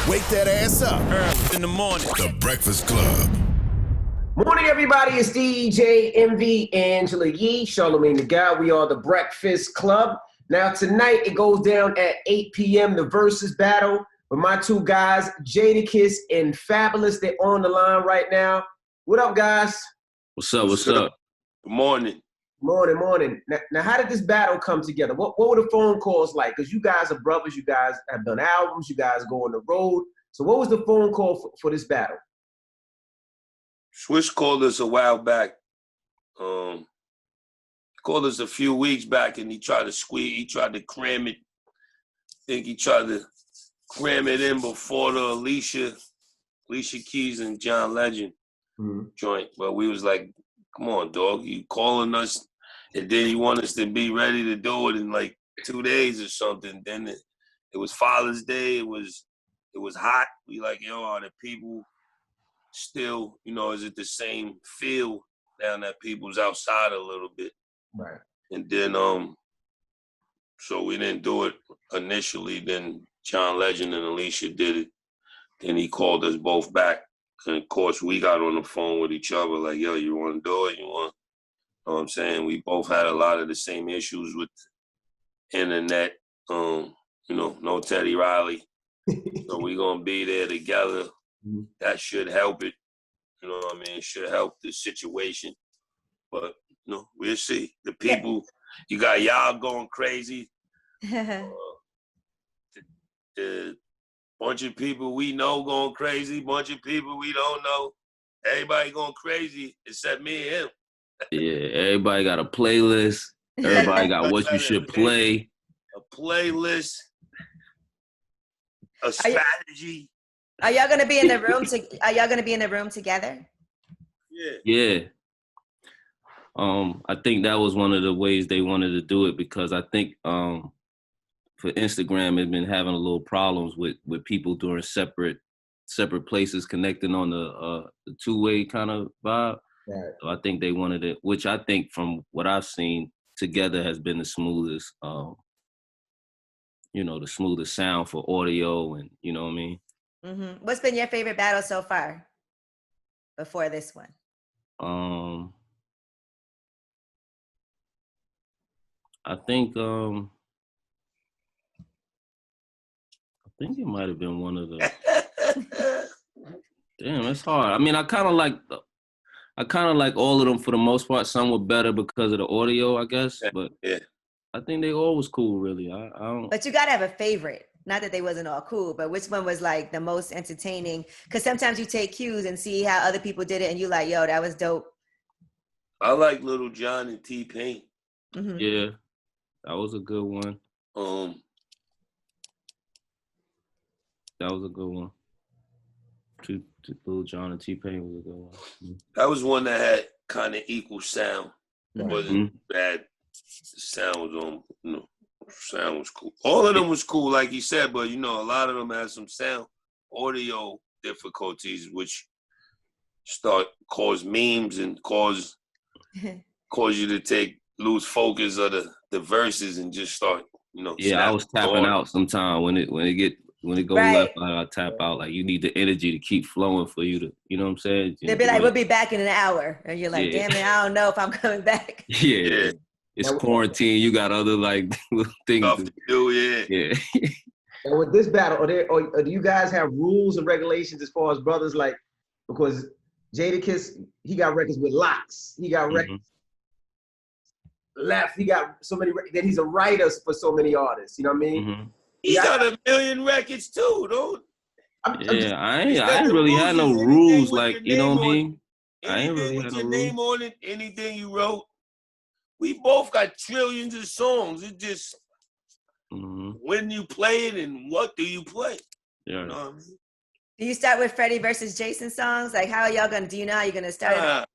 Wake that ass up. Early in the morning. The Breakfast Club. Morning, everybody. It's DJ MV Angela Yee, Charlamagne the Guy. We are the Breakfast Club. Now, tonight, it goes down at 8 p.m., the Verzuz battle with my two guys, Jadakiss and Fabolous. They're on the line right now. What up, guys? What's up? Good morning. Morning. Now, how did this battle come together? What were the phone calls like? Because you guys are brothers. You guys have done albums. You guys go on the road. So what was the phone call for this battle? Swish called us a while back. Called us a few weeks back, and he tried to cram it. I think he tried to cram it in before the Alicia Keys and John Legend joint. But we was like, come on, dog, you calling us, and then you want us to be ready to do it in like 2 days or something. Then it was Father's Day. It was hot. We like, yo, are the people still, is it the same feel now that people's outside a little bit? Right. And then, so we didn't do it initially. Then John Legend and Alicia did it. Then he called us both back. And of course, we got on the phone with each other like, yo, you want to do it? You know what I'm saying? We both had a lot of the same issues with the internet. No Teddy Riley. So we going to be there together. That should help it. You know what I mean? It should help the situation. But, we'll see. The people, you got y'all going crazy. The bunch of people we know going crazy. Bunch of people we don't know. Everybody going crazy except me and him. Yeah, everybody got a playlist. Everybody got what you should play. A playlist. A strategy. Are y'all gonna be in the room? Are y'all gonna be in the room together? Yeah. I think that was one of the ways they wanted to do it because I think for Instagram it's been having a little problems with people doing separate places connecting on the two-way kind of vibe. Right. So I think they wanted it, which I think from what I've seen together has been the smoothest, the smoothest sound for audio and you know what I mean? Mm-hmm. What's been your favorite battle so far before this one? I think it might have been one of the. Damn, it's hard. I mean, I kind of like all of them for the most part. Some were better because of the audio, I guess. But yeah, I think they all was cool, really. I don't. But you gotta have a favorite. Not that they wasn't all cool, but which one was like the most entertaining? Because sometimes you take cues and see how other people did it, and you like, yo, that was dope. I like Little John and T-Pain. Mm-hmm. Yeah, that was a good one. That was a good one. Little John and T-Pain was a good one. Mm-hmm. That was one that had kind of equal sound. It wasn't bad. The sound was on, sound was cool. All of them was cool, like you said, but a lot of them had some sound audio difficulties, which cause memes and cause you to lose focus of the verses and just start, Yeah, I was tapping out sometime when it goes left, I tap out. Like you need the energy to keep flowing for you to, you know what I'm saying? They'd be like, we'll be back in an hour. And you're like, damn it, I don't know if I'm coming back. Yeah. It's quarantine. You got other things to do. Yeah. And with this battle, or do you guys have rules and regulations as far as brothers? Like, because Jadakiss, he got records with Locks. He got records left. He got so many. Then he's a writer for so many artists. You know what I mean? Mm-hmm. He got a million records too, dude. I ain't really had no rules. Like, you know what I mean? I ain't really had no your rules. name on it. Anything you wrote. We both got trillions of songs. It just when you play it and what do you play? Yeah. You know what I mean? Do you start with Freddie versus Jason songs? Like, how are y'all gonna? Do you know how you're gonna start it?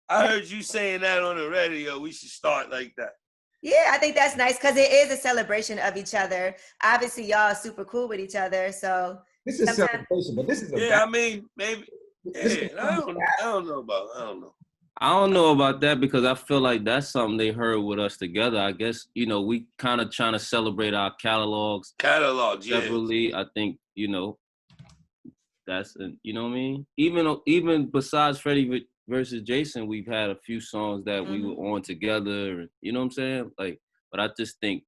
I heard you saying that on the radio. We should start like that. Yeah, I think that's nice because it is a celebration of each other. Obviously, y'all are super cool with each other, so this is celebration, but this is I mean, maybe. Yeah, I don't know. I don't know about that because I feel like that's something they heard with us together. I guess, we kind of trying to celebrate our catalogs yeah. separately. I think, that's you know what I mean. Even besides Freddie versus Jason, we've had a few songs that we were on together. You know what I'm saying? Like, but I just think,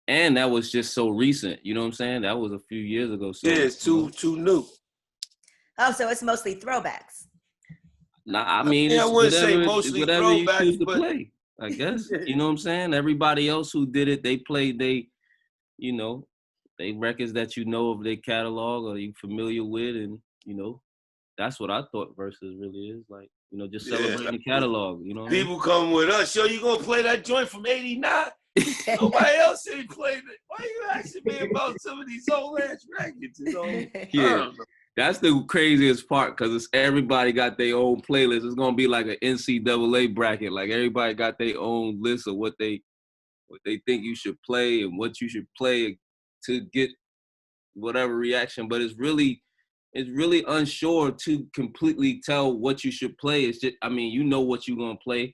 and that was just so recent. You know what I'm saying? That was a few years ago. So yeah, it's too new. Oh, so it's mostly throwbacks. Nah, I mean, I it's wouldn't say mostly whatever you choose throwbacks, to but play. I guess you know what I'm saying. Everybody else who did it, they played you know, they records that you know of their catalog or you familiar with, and you know, that's what I thought Versus really is like. You know, just celebrating the catalog. You know, what people come with us. Yo, you gonna play that joint from '89? Nobody else ain't played it. Why you asking me about some of these old ass records? You know? Yeah. That's the craziest part because it's everybody got their own playlist. It's gonna be like an NCAA bracket. Like everybody got their own list of what they think you should play and what you should play to get whatever reaction. But it's really unsure to completely tell what you should play. It's just, I mean, you know what you're gonna play,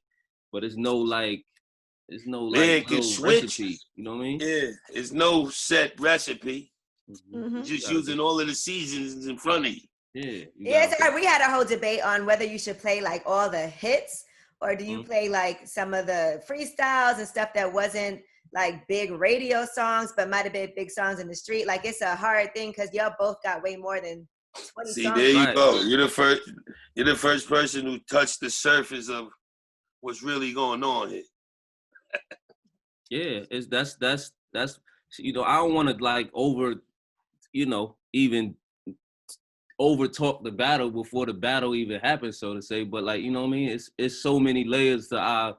but it's no like real recipe. You know what I mean? Yeah, it's no set recipe. Mm-hmm. Just using all of the seasons in front of you. Yeah. Yeah, we had a whole debate on whether you should play like all the hits or do you play like some of the freestyles and stuff that wasn't like big radio songs, but might have been big songs in the street. Like it's a hard thing because y'all both got way more than 20 See, songs. there you go. You're the first person who touched the surface of what's really going on here. Yeah, that's you know, I don't want to like even over talk the battle before the battle even happens, so to say. But like, you know what I mean? It's so many layers to our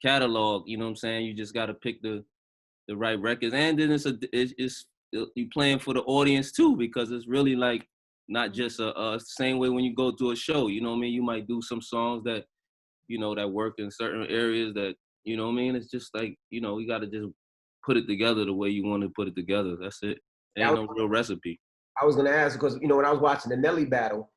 catalog. You know what I'm saying? You just got to pick the right records, and then it's you playing for the audience too, because it's really like not just a same way when you go to a show. You know what I mean? You might do some songs that you know that work in certain areas that you know what I mean. It's just like you know you got to just put it together the way you want to put it together. That's it. Ain't no real recipe. I was gonna ask because you know when I was watching the Nelly battle,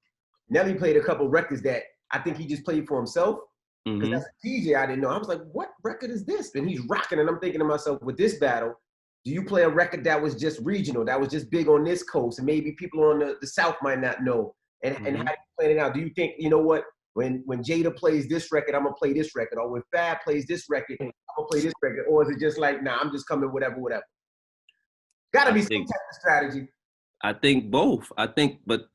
Nelly played a couple records that I think he just played for himself. Because that's a DJ I didn't know. I was like, what record is this? And he's rocking, and I'm thinking to myself, with this battle, do you play a record that was just regional, that was just big on this coast, and maybe people on the South might not know? And how do you plan it out? Do you think, you know what, when Jada plays this record, I'm gonna play this record, or when Fab plays this record, I'm gonna play this record, or is it just like, nah, I'm just coming whatever? Gotta be some type of strategy. I think both. But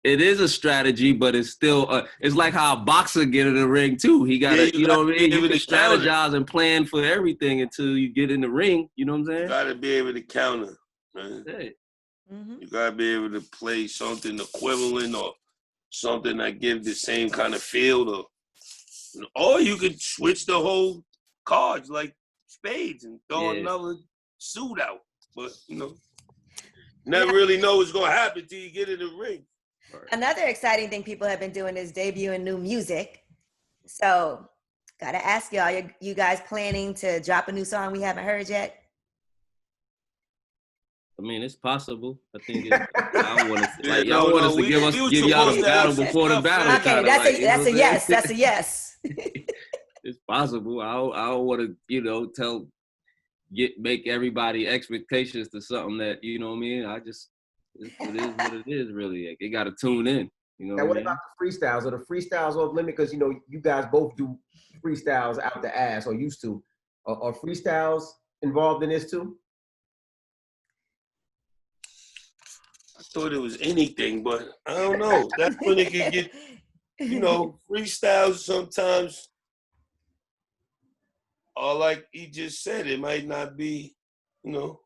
it is a strategy, but it's still it's like how a boxer get in the ring too. He gotta, you know what I mean? You can strategize and plan for everything until you get in the ring. You know what I'm saying? You gotta be able to counter, man. Hey. You gotta be able to play something equivalent or something that gives the same kind of feel, or you could switch the whole cards like spades and throw another suit out. But you know, never really know what's gonna happen till you get in the ring. Another exciting thing people have been doing is debuting new music. So, gotta ask y'all, you guys planning to drop a new song we haven't heard yet? I mean, it's possible. I think y'all want us to give y'all the battle before the battle. Okay, that's a yes. That's a yes. It's possible. I don't want to, make everybody expectations to something that you know what I mean. It is what it is, really. They got to tune in. You know. Now, what about the freestyles? Are the freestyles off limit? Because you guys both do freestyles out the ass, or used to. Are freestyles involved in this too? I thought it was anything, but I don't know. That's when it could get, freestyles sometimes are like he just said. It might not be, it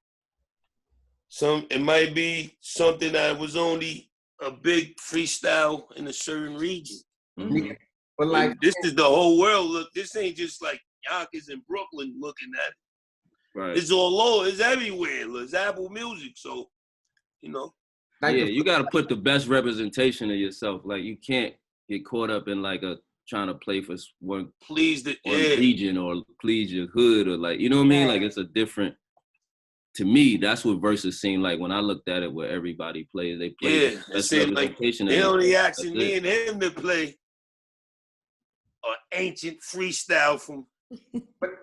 might be something that was only a big freestyle in a certain region. Mm-hmm. But this is the whole world. Look, this ain't just like Yonkers in Brooklyn looking at it. Right. It's all over. It's everywhere. It's Apple Music. So, you got to put the best representation of yourself. Like you can't get caught up in trying to play for one region or please your hood or you know what I mean? Like it's a different. To me, that's what Verzuz seemed like when I looked at it. Where everybody plays, they play. Yeah, it seemed like they only asking me and him to play an ancient freestyle from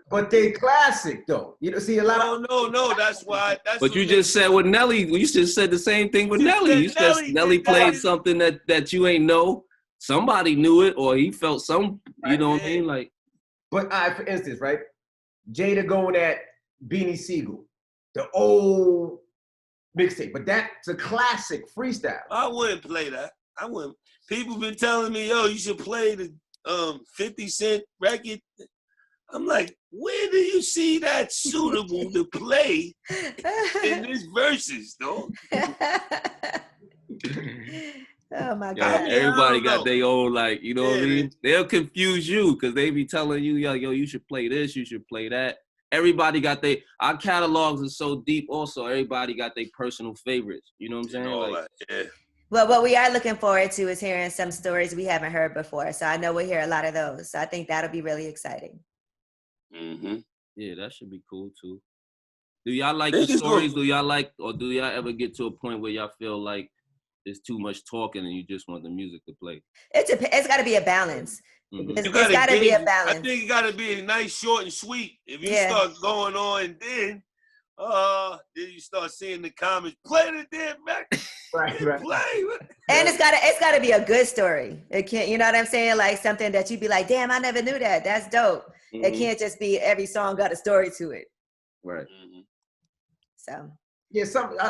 But they classic though. You know, see a lot of No. That's why. But you just said with Nelly, you just said the same thing with Nelly. You said Nelly played something that you ain't know. Somebody knew it, or he felt some. You know what I mean? Like. But for instance, right, Jada going at Beanie Siegel, the old mixtape, but that's a classic freestyle. I wouldn't play that. I wouldn't. People been telling me, yo, you should play the 50 Cent record. I'm like, where do you see that suitable to play in this Verzuz, though? Oh my God. Yeah, everybody got their own, like, you know what I mean? They'll confuse you because they be telling you, yo, you should play this, you should play that. Everybody got our catalogs are so deep also. Everybody got their personal favorites. You know what I'm saying? Like, yeah. Well, what we are looking forward to is hearing some stories we haven't heard before. So I know we'll hear a lot of those. So I think that'll be really exciting. Mm-hmm. Yeah, that should be cool too. Do y'all like the stories? Do y'all like, or do y'all ever get to a point where y'all feel like it's too much talking and you just want the music to play? It's got to be a balance. Mm-hmm. It's got to be a balance. I think it got to be nice, short, and sweet. If you start going on, then you start seeing the comments. Play the damn record. Right. Play. And it's got to be a good story. It can't, you know what I'm saying? Like something that you'd be like, damn, I never knew that. That's dope. Mm-hmm. It can't just be every song got a story to it. Right. Mm-hmm. So. Yeah,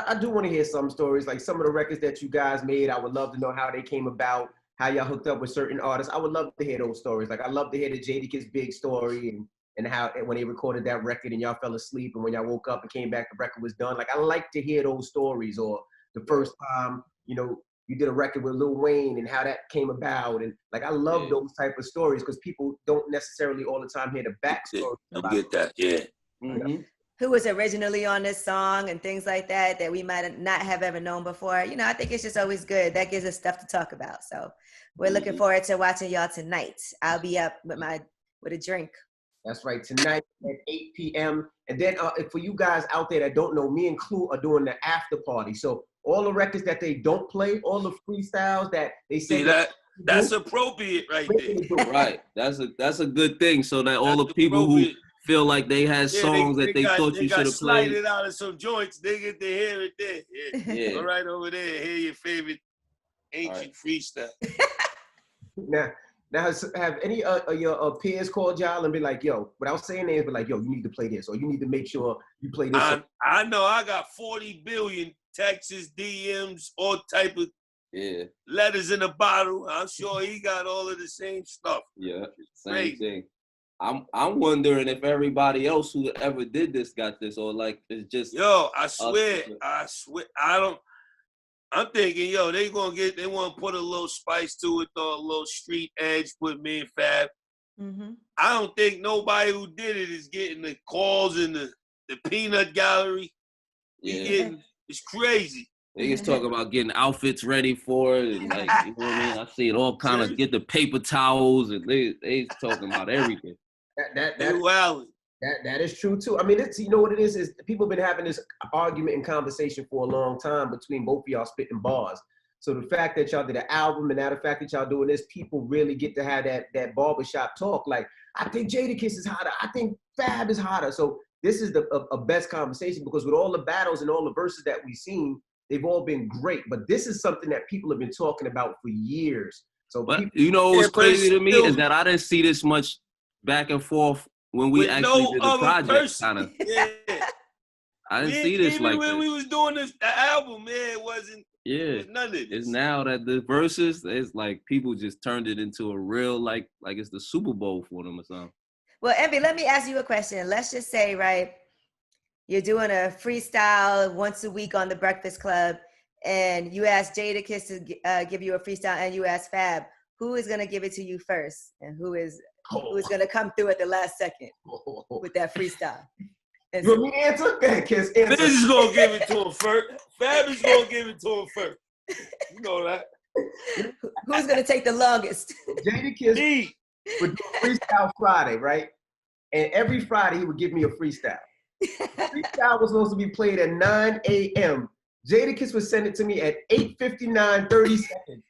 I do want to hear some stories, like some of the records that you guys made. I would love to know how they came about, how y'all hooked up with certain artists. I would love to hear those stories. Like I love to hear the Jadakiss Big story and how when they recorded that record and y'all fell asleep and when y'all woke up and came back, the record was done. Like I like to hear those stories, or the first time, you know, you did a record with Lil Wayne and how that came about. And like, I love those type of stories because people don't necessarily all the time hear the backstory. I get that, yeah. Mm-hmm. Who was originally on this song and things like that we might not have ever known before. You know, I think it's just always good. That gives us stuff to talk about. So we're looking forward to watching y'all tonight. I'll be up with a drink. That's right, tonight at 8 p.m. And then for you guys out there that don't know, me and Clue are doing the after party. So all the records that they don't play, all the freestyles that they say that's appropriate right there. Right. That's a good thing. So that all the people who feel like they had songs that they thought you should have played. Slided out of some joints, they get to hear it there. Yeah. Go right over there, hear your favorite ancient freestyle. Now, have any of your peers called y'all and be like, yo, without saying names, but like, yo, you need to play this, or you need to make sure you play this? I know I got 40 billion texts, DMs, all type of letters in a bottle. I'm sure he got all of the same stuff. Yeah, same thing. I'm wondering if everybody else who ever did this got this, or like it's just. Yo, I swear, I'm thinking, yo, they want to put a little spice to it, or a little street edge, put me and Fab. Mm-hmm. I don't think nobody who did it is getting the calls in the peanut gallery. It's crazy. They just talk about getting outfits ready for it, and like, you know what I mean? I see it all kind of get the paper towels, and they talking about everything. That is true too. I mean, you know what it is people have been having this argument and conversation for a long time between both of y'all spitting bars. So the fact that y'all did an album and now the fact that y'all doing this, people really get to have that barbershop talk. Like, I think Jadakiss is hotter. I think Fab is hotter. So this is a best conversation because with all the battles and all the verses that we've seen, they've all been great. But this is something that people have been talking about for years. So you know what's crazy to me is that I didn't see this much back and forth when we actually did the project, kind of. Yeah. I didn't see this like when this. we was doing the album, man, it wasn't. Yeah, it was none of this. It's now that the verses, it's like people just turned it into a real like it's the Super Bowl for them or something. Well, Envy, let me ask you a question. Let's just say, right, you're doing a freestyle once a week on the Breakfast Club, and you ask Jadakiss to give you a freestyle, and you ask Fab, who is gonna give it to you first, and who is going to come through at the last second with that freestyle? You want me to answer? Go ahead, Kiss. Fizz is going to give it to him first. Fab is going to give it to him first. You know that. Who's going to take the longest? Jadakiss would do a freestyle Friday, right? And every Friday he would give me a freestyle. Freestyle was supposed to be played at 9 a.m. Jadakiss would send it to me at 8:59, 30 seconds.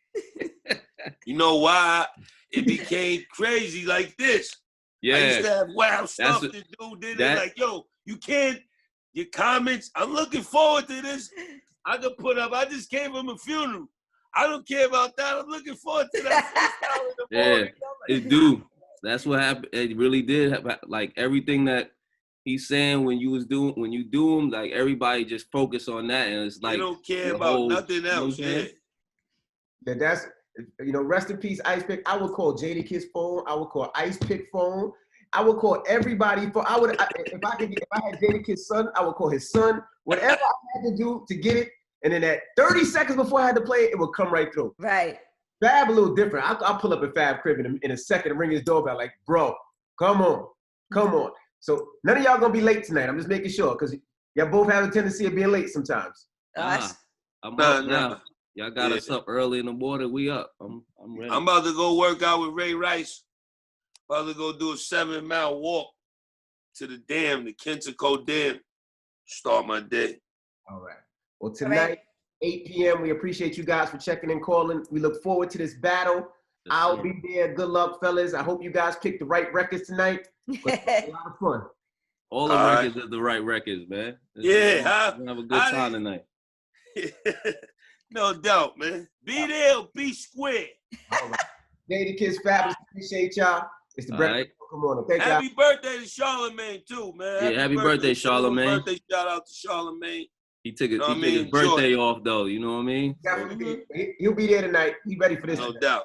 You know why it became crazy like this? Yeah. I used to have wild stuff That's to do. Then that- they're like, yo, you can't, your comments, I'm looking forward to this. I could put up, I just came from a funeral. I don't care about that. I'm looking forward to that freestyle in the morning. It do. That's what happened. It really did happen. Like everything that he's saying when you do them, like everybody just focus on that, and it's like They don't care the about whole- nothing you know what else. I'm Yeah. saying? That's, rest in peace, Ice Pick. I would call Jadakiss phone. I would call Ice Pick phone. I would call everybody phone. If I had Jadakiss' son, I would call his son. Whatever I had to do to get it, and then at 30 seconds before I had to play it, it would come right through. Right. Fab a little different. I'll pull up at Fab crib in a second and ring his doorbell like, bro, come on. So none of y'all gonna be late tonight. I'm just making sure because y'all both have a tendency of being late sometimes. Us. I'm Nah, up now. nah. Y'all got us up early in the morning. We up. I'm ready. I'm about to go work out with Ray Rice. About to go do a 7-mile walk to the dam, the Kensico Dam. Start my day. All right. Well, tonight, 8 p.m., we appreciate you guys for checking and calling. We look forward to this battle. Yes, I'll sir. be there. Good luck, fellas. I hope you guys picked the right records tonight. But it's a lot of fun. All the All right. records are the right records, man. Yeah, We're gonna have a good time tonight. No doubt, man. Be there or be square. All right. Jadakiss, Fabolous, appreciate y'all. It's the All breakfast. right. Come on. Thank y'all. Happy birthday to Charlamagne, too, man. Yeah, happy birthday, Charlamagne. Birthday shout out to Charlamagne. He took Know what I his mean? birthday off though. You know what I mean? Definitely. He'll be there tonight. He ready for this. No doubt.